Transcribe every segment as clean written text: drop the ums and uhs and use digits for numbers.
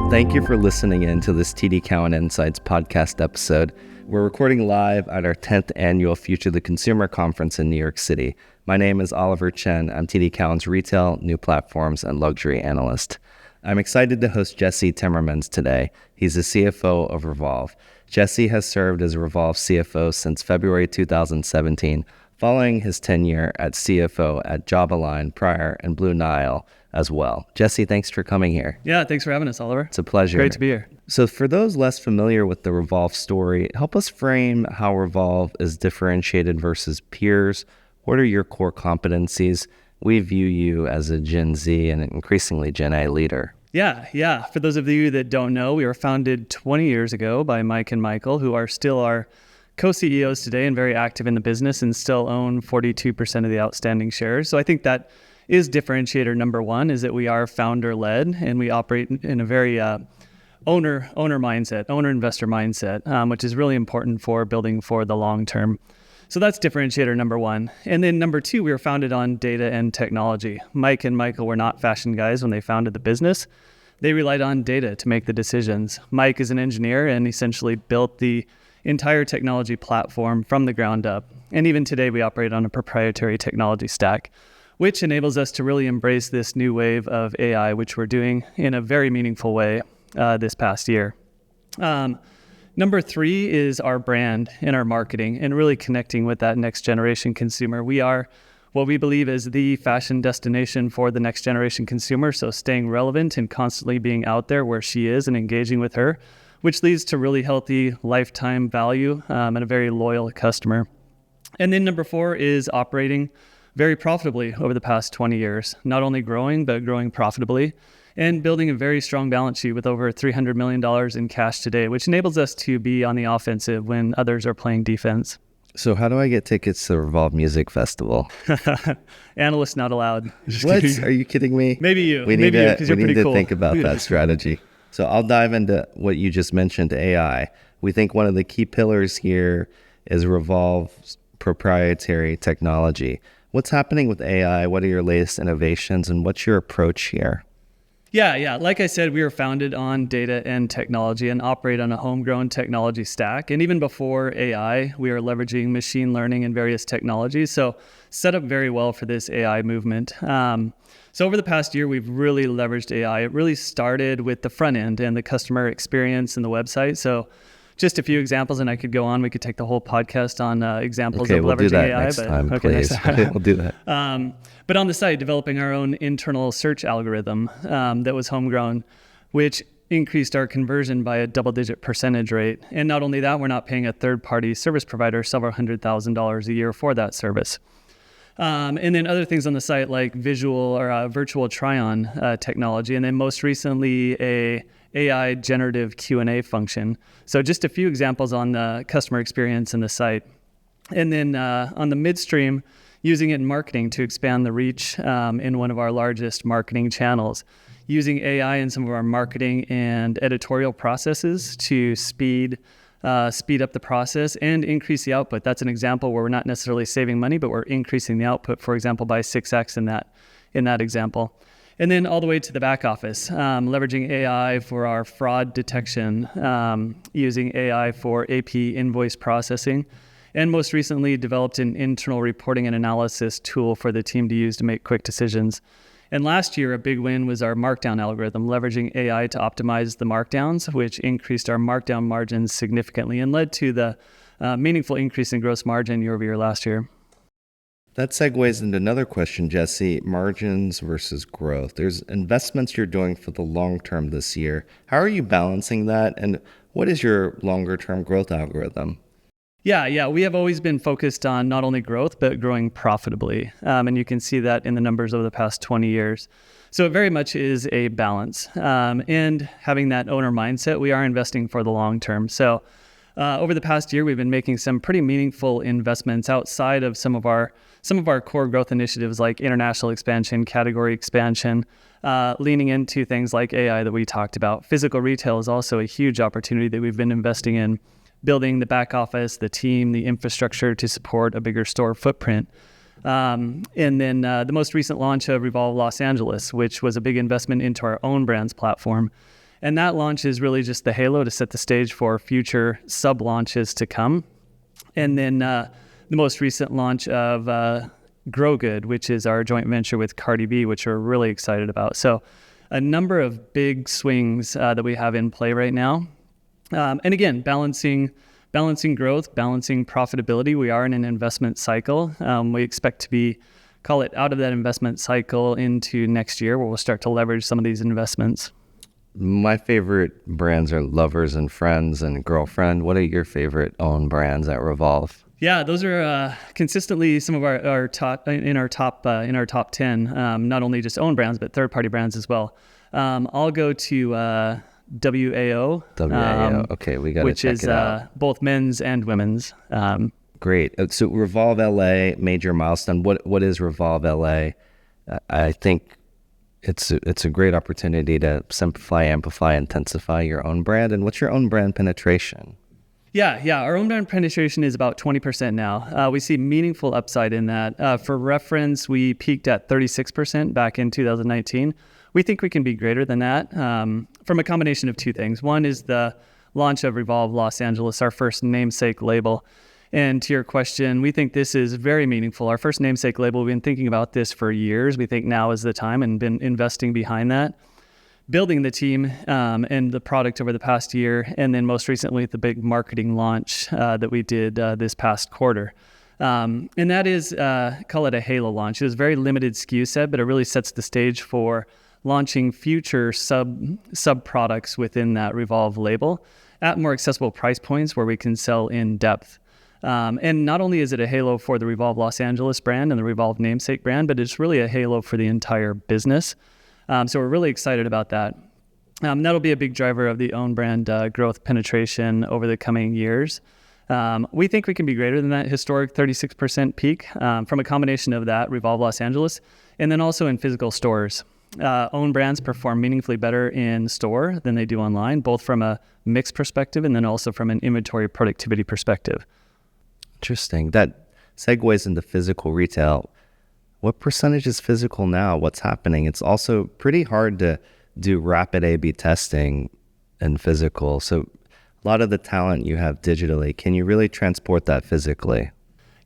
Thank you for listening in to this TD Cowen Insights podcast episode. We're recording live at our 10th annual Future of the Consumer Conference in New York City. My name is Oliver Chen. I'm TD Cowen's retail, new platforms, and luxury analyst. I'm excited to host Jesse Timmermans today. He's the CFO of Revolve. Jesse has served as Revolve CFO since February 2017, following his tenure at CFO at Jobalign prior and Blue Nile as well. Jesse, thanks for coming here. Yeah, thanks for having us, Oliver. It's a pleasure. Great to be here. So for those less familiar with the Revolve story, help us frame how Revolve is differentiated versus peers. What are your core competencies? We view you as a Gen Z and increasingly Gen A leader. Yeah. For those of you that don't know, we were founded 20 years ago by Mike and Michael, who are still our co-CEOs today and very active in the business and still own 42% of the outstanding shares. So I think that is differentiator number one, is that we are founder-led and we operate in a very owner investor mindset, which is really important for building for the long term. So that's differentiator number one. And then number two, we were founded on data and technology. Mike and Michael were not fashion guys when they founded the business. They relied on data to make the decisions. Mike is an engineer and essentially built the entire technology platform from the ground up. And even today, we operate on a proprietary technology stack, which enables us to really embrace this new wave of AI, which we're doing in a very meaningful way this past year. Number three is our brand and our marketing and really connecting with that next generation consumer. We are what we believe is the fashion destination for the next generation consumer. So staying relevant and constantly being out there where she is and engaging with her, which leads to really healthy lifetime value and a very loyal customer. And then number four is operating very profitably over the past 20 years, not only growing, but growing profitably and building a very strong balance sheet with over $300 million in cash today, which enables us to be on the offensive when others are playing defense. So how do I get tickets to the Revolve Music Festival? Analyst not allowed. What? Are you kidding me? Maybe you. We need because you're pretty cool. to think about that strategy. So I'll dive into what you just mentioned, AI. We think one of the key pillars here is Revolve's proprietary technology. What's happening with AI? What are your latest innovations and what's your approach here? Yeah. Like I said, we were founded on data and technology and operate on a homegrown technology stack. And even before AI, we are leveraging machine learning and various technologies. So set up very well for this AI movement. So over the past year, we've really leveraged AI. It really started with the front end and the customer experience and the website. So just a few examples, and I could go on. We could take the whole podcast on examples of leveraging AI. Next time, please. We'll do that. But on the site, developing our own internal search algorithm that was homegrown, which increased our conversion by a double-digit percentage rate. And not only that, we're not paying a third-party service provider several $100,000 a year for that service. And then other things on the site like visual or virtual try-on technology, and then most recently a AI generative Q&A function. So just a few examples on the customer experience in the site. And then on the midstream, using it in marketing to expand the reach in one of our largest marketing channels. Using AI in some of our marketing and editorial processes to speed up the process and increase the output. That's an example where we're not necessarily saving money, but we're increasing the output, for example, by 6x in that example. And then all the way to the back office, leveraging AI for our fraud detection, using AI for AP invoice processing, and most recently developed an internal reporting and analysis tool for the team to use to make quick decisions. And last year, a big win was our markdown algorithm, leveraging AI to optimize the markdowns, which increased our markdown margins significantly and led to the meaningful increase in gross margin year over year last year. That segues into another question, Jesse, margins versus growth. There's investments you're doing for the long term this year. How are you balancing that? And what is your longer term growth algorithm? Yeah. We have always been focused on not only growth, but growing profitably. And you can see that in the numbers over the past 20 years. So it very much is a balance. And having that owner mindset, we are investing for the long term. So over the past year, we've been making some pretty meaningful investments outside of some of our core growth initiatives like international expansion, category expansion, leaning into things like AI that we talked about. Physical retail is also a huge opportunity that we've been investing in, building the back office, the team, the infrastructure to support a bigger store footprint. And then the most recent launch of Revolve Los Angeles, which was a big investment into our own brands platform. And that launch is really just the halo to set the stage for future sub launches to come. And then the most recent launch of GrowGood, which is our joint venture with Cardi B, which we're really excited about. So a number of big swings that we have in play right now. And again, balancing growth, balancing profitability. We are in an investment cycle. We expect to be, call it out of that investment cycle into next year, where we'll start to leverage some of these investments. My favorite brands are Lovers and Friends and Girlfriend. What are your favorite own brands at Revolve? Yeah, those are consistently some of our top 10. Not only just own brands, but third-party brands as well. I'll go to WAO. Okay, we got to check it out. Which is both men's and women's. Great. So Revolve LA, major milestone. What is Revolve LA? I think it's a great opportunity to simplify, amplify, intensify your own brand. And what's your own brand penetration? Yeah. Our own brand penetration is about 20% now. We see meaningful upside in that. For reference, we peaked at 36% back in 2019. We think we can be greater than that from a combination of two things. One is the launch of Revolve Los Angeles, our first namesake label. And to your question, we think this is very meaningful. Our first namesake label, we've been thinking about this for years. We think now is the time and been investing behind that, building the team and the product over the past year. And then most recently, the big marketing launch that we did this past quarter. And that is, call it a halo launch. It was a very limited SKU set, but it really sets the stage for launching future sub products within that Revolve label at more accessible price points where we can sell in depth. And not only is it a halo for the Revolve Los Angeles brand and the Revolve namesake brand, but it's really a halo for the entire business. So we're really excited about that. That'll be a big driver of the own brand growth penetration over the coming years. We think we can be greater than that historic 36% peak from a combination of that Revolve Los Angeles and then also in physical stores. Own brands perform meaningfully better in store than they do online, both from a mix perspective and then also from an inventory productivity perspective. Interesting. That segues into physical retail. What percentage is physical now? What's happening? It's also pretty hard to do rapid A/B testing in physical. So a lot of the talent you have digitally, can you really transport that physically?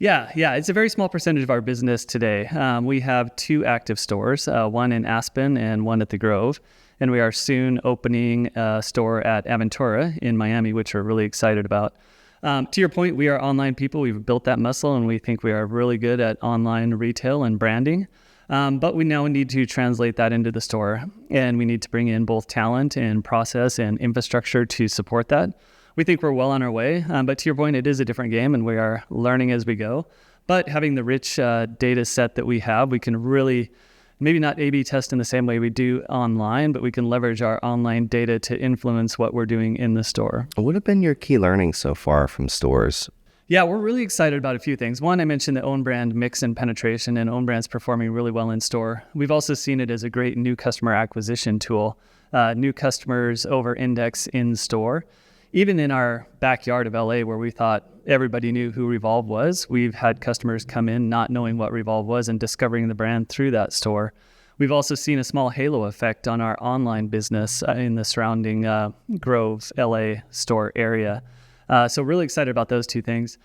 Yeah. It's a very small percentage of our business today. We have 2 active stores, one in Aspen and one at the Grove. And we are soon opening a store at Aventura in Miami, which we're really excited about. To your point, we are online people. We've built that muscle and we think we are really good at online retail and branding. But we now need to translate that into the store and we need to bring in both talent and process and infrastructure to support that. We think we're well on our way. But to your point, it is a different game and we are learning as we go. But having the rich data set that we have, we can really maybe not A/B test in the same way we do online, but we can leverage our online data to influence what we're doing in the store. What have been your key learnings so far from stores? Yeah, we're really excited about a few things. One, I mentioned the own brand mix and penetration, and own brands performing really well in store. We've also seen it as a great new customer acquisition tool. New customers over index in store. Even in our backyard of LA where we thought everybody knew who Revolve was, we've had customers come in not knowing what Revolve was and discovering the brand through that store. We've also seen a small halo effect on our online business in the surrounding Grove LA store area. So really excited about those two things.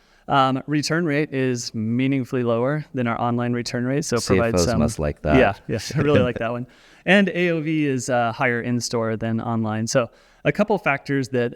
Return rate is meaningfully lower than our online return rate. So provides CFOs must like that. Yeah, I really like that one. And AOV is higher in store than online. So a couple factors that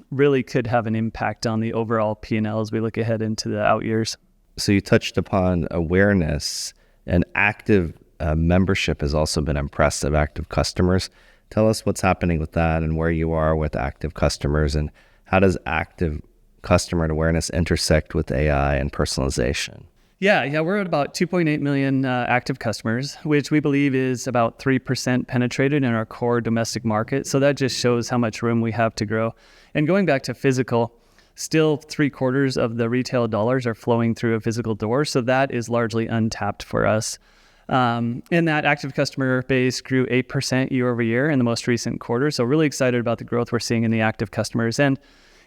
really could have an impact on the overall P&L as we look ahead into the out years. So you touched upon awareness, and active membership has also been impressive, active customers. Tell us what's happening with that and where you are with active customers, and how does active customer awareness intersect with AI and personalization? Yeah, we're at about 2.8 million active customers, which we believe is about 3% penetrated in our core domestic market. So that just shows how much room we have to grow. And going back to physical, still 3/4 of the retail dollars are flowing through a physical door. So that is largely untapped for us. And that active customer base grew 8% year over year in the most recent quarter. So really excited about the growth we're seeing in the active customers. And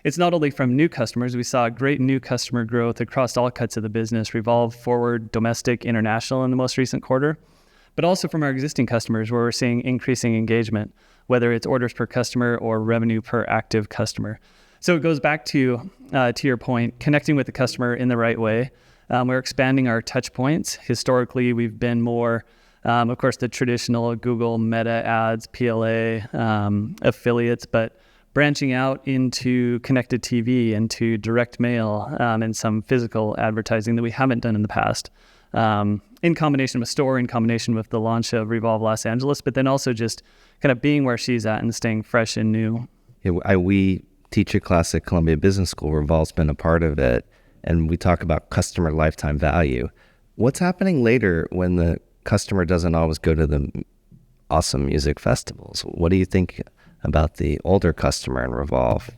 it's not only from new customers. We saw great new customer growth across all cuts of the business, Revolve, Forward, domestic, international in the most recent quarter, but also from our existing customers where we're seeing increasing engagement. whether it's orders per customer or revenue per active customer. So it goes back to your point, connecting with the customer in the right way. We're expanding our touch points. Historically, we've been more, of course, the traditional Google Meta ads, PLA, affiliates, but branching out into connected TV, into direct mail, and some physical advertising that we haven't done in the past, in combination with store, in combination with the launch of Revolve Los Angeles, but then also just kind of being where she's at and staying fresh and new. Yeah, we teach a class at Columbia Business School. Revolve's been a part of it, and we talk about customer lifetime value. What's happening later when the customer doesn't always go to the awesome music festivals? What do you think about the older customer in Revolve?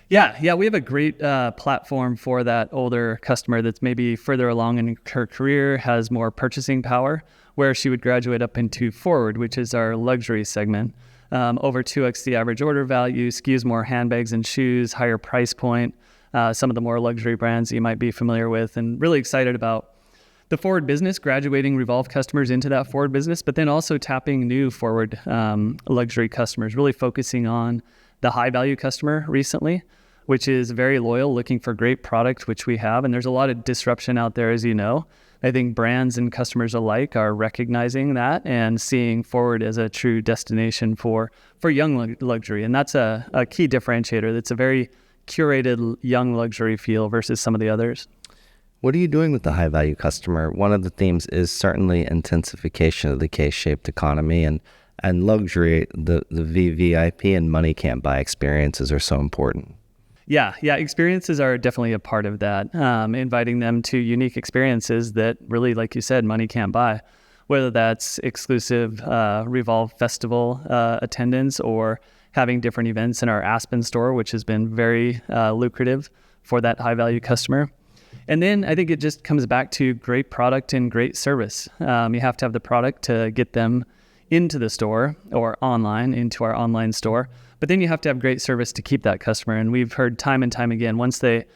Yeah, we have a great platform for that older customer that's maybe further along in her career, has more purchasing power, where she would graduate up into Forward, which is our luxury segment. Over 2x the average order value, skews more handbags and shoes, higher price point, some of the more luxury brands you might be familiar with, and really excited about the Forward business, graduating Revolve customers into that Forward business, but then also tapping new Forward luxury customers, really focusing on the high value customer recently, which is very loyal, looking for great product, which we have. And there's a lot of disruption out there, as you know. I think brands and customers alike are recognizing that and seeing Forward as a true destination for young luxury. And that's a key differentiator. That's a very curated young luxury feel versus some of the others. What are you doing with the high value customer? One of the themes is certainly intensification of the K-shaped economy, and luxury, the VVIP and money can't buy experiences are so important. Yeah. Experiences are definitely a part of that. Inviting them to unique experiences that really, like you said, money can't buy, whether that's exclusive Revolve Festival attendance or having different events in our Aspen store, which has been very lucrative for that high value customer. And then I think it just comes back to great product and great service. You have to have the product to get them into the store or online, into our online store. But then you have to have great service to keep that customer. And we've heard time and time again, once they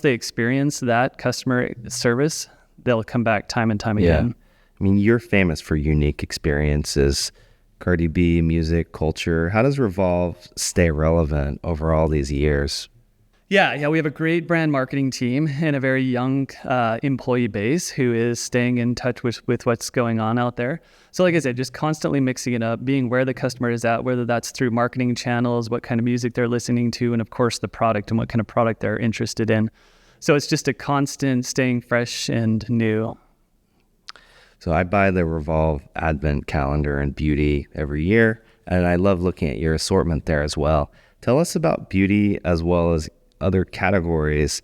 experience that customer service, they'll come back time and time again. I mean, you're famous for unique experiences, Cardi B, music, culture. How does Revolve stay relevant over all these years? Yeah, we have a great brand marketing team and a very young employee base who is staying in touch with what's going on out there. So like I said, just constantly mixing it up, being where the customer is at, whether that's through marketing channels, what kind of music they're listening to, and of course the product and what kind of product they're interested in. So it's just a constant staying fresh and new. So I buy the Revolve Advent calendar and beauty every year, and I love looking at your assortment there as well. Tell us about beauty as well as other categories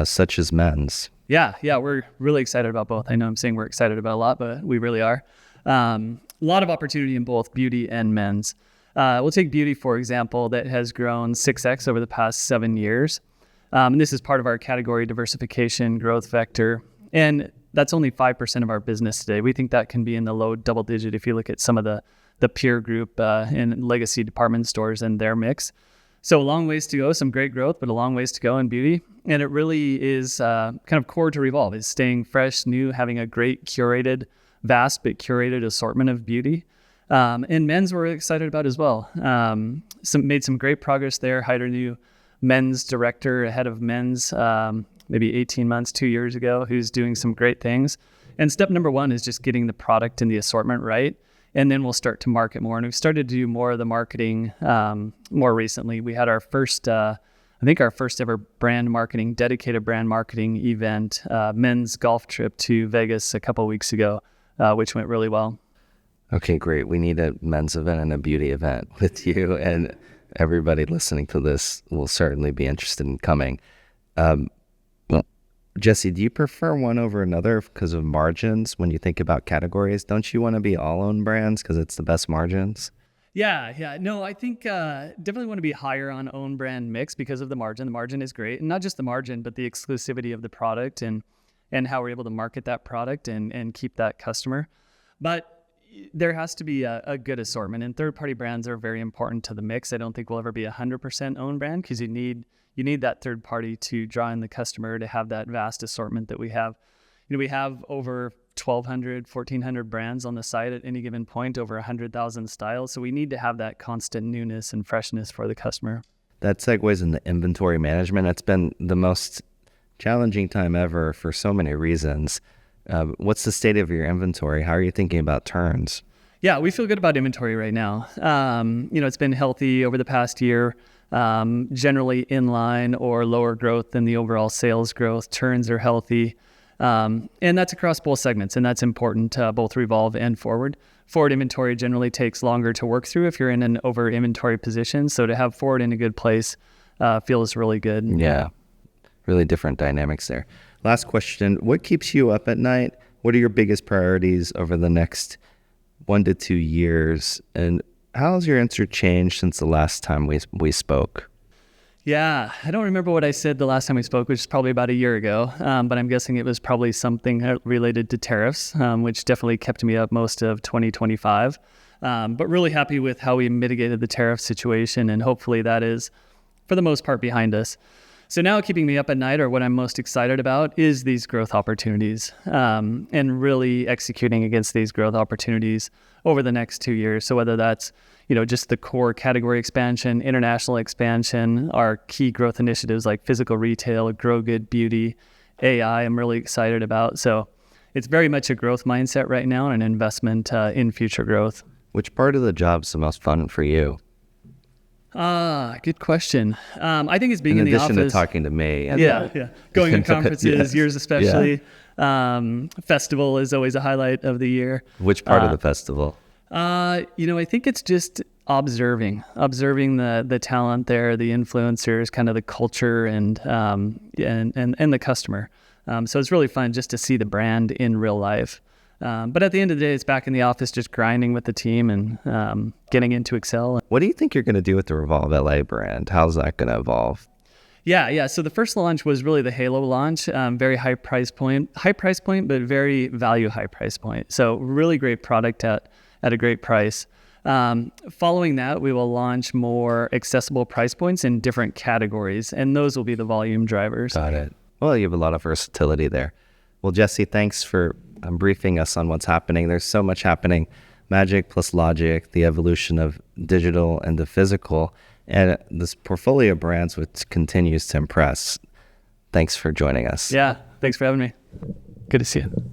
such as men's. Yeah, we're really excited about both. I know I'm saying we're excited about a lot, but we really are. A lot of opportunity in both beauty and men's. We'll take beauty, for example, that has grown 6x over the past 7 years. And this is part of our category diversification growth vector. And that's only 5% of our business today. We think that can be in the low double digit if you look at some of the peer group and legacy department stores and their mix. So a long ways to go, some great growth, but a long ways to go in beauty. And it really is kind of core to Revolve, is staying fresh, new, having a great vast but curated assortment of beauty. And men's we're excited about as well. Made some great progress there, hired a new men's director, head of men's, maybe 18 months, 2 years ago, who's doing some great things. And step number one is just getting the product and the assortment right. And then we'll start to market more. And we've started to do more of the marketing more recently. We had our first ever dedicated brand marketing event, men's golf trip to Vegas a couple of weeks ago, which went really well. Okay, great. We need a men's event and a beauty event with you. And everybody listening to this will certainly be interested in coming. Jesse, do you prefer one over another because of margins when you think about categories? Don't you want to be all own brands because it's the best margins? Yeah. No, I think definitely want to be higher on own brand mix because of the margin. The margin is great. And not just the margin, but the exclusivity of the product and how we're able to market that product and keep that customer. But there has to be a good assortment. And third-party brands are very important to the mix. I don't think we'll ever be 100% own brand because you need that third party to draw in the customer to have that vast assortment that we have. we have over 1,200, 1,400 brands on the site at any given point, over 100,000 styles. So we need to have that constant newness and freshness for the customer. That segues into inventory management. It's been the most challenging time ever for so many reasons. What's the state of your inventory? How are you thinking about turns? Yeah, we feel good about inventory right now. It's been healthy over the past year, generally in line or lower growth than the overall sales growth. Turns are healthy. And that's across both segments, and that's important, both Revolve and Forward. Forward inventory generally takes longer to work through if you're in an over inventory position. So to have Forward in a good place feels really good. Yeah, really different dynamics there. Last question, what keeps you up at night? What are your biggest priorities over the next 1 to 2 years? And how has your answer changed since the last time we spoke? Yeah, I don't remember what I said the last time we spoke, which is probably about a year ago, but I'm guessing it was probably something related to tariffs, which definitely kept me up most of 2025. But really happy with how we mitigated the tariff situation, and hopefully that is, for the most part, behind us. So now keeping me up at night, or what I'm most excited about, is these growth opportunities, and really executing against these growth opportunities over the next 2 years. So whether that's just the core category expansion, international expansion, our key growth initiatives like physical retail, GrowGood, beauty, AI, I'm really excited about. So it's very much a growth mindset right now and an investment in future growth. Which part of the job is the most fun for you? Good question. I think it's being in the office. In addition to talking to me. Yeah. Going to conferences, Yes. yours especially. Yeah. Festival is always a highlight of the year. Which part of the festival? I think it's just observing the talent there, the influencers, kind of the culture and the customer. So it's really fun just to see the brand in real life. But at the end of the day, it's back in the office, just grinding with the team and getting into Excel. What do you think you're going to do with the Revolve LA brand? How's that going to evolve? Yeah. So the first launch was really the Halo launch, very high price point, but very value high price point. So really great product at a great price. Following that, we will launch more accessible price points in different categories, and those will be the volume drivers. Got it. Well, you have a lot of versatility there. Well, Jesse, thanks for briefing us on what's happening. There's so much happening. Magic plus logic, the evolution of digital and the physical, and this portfolio of brands which continues to impress. Thanks for joining us. Yeah, thanks for having me. Good to see you.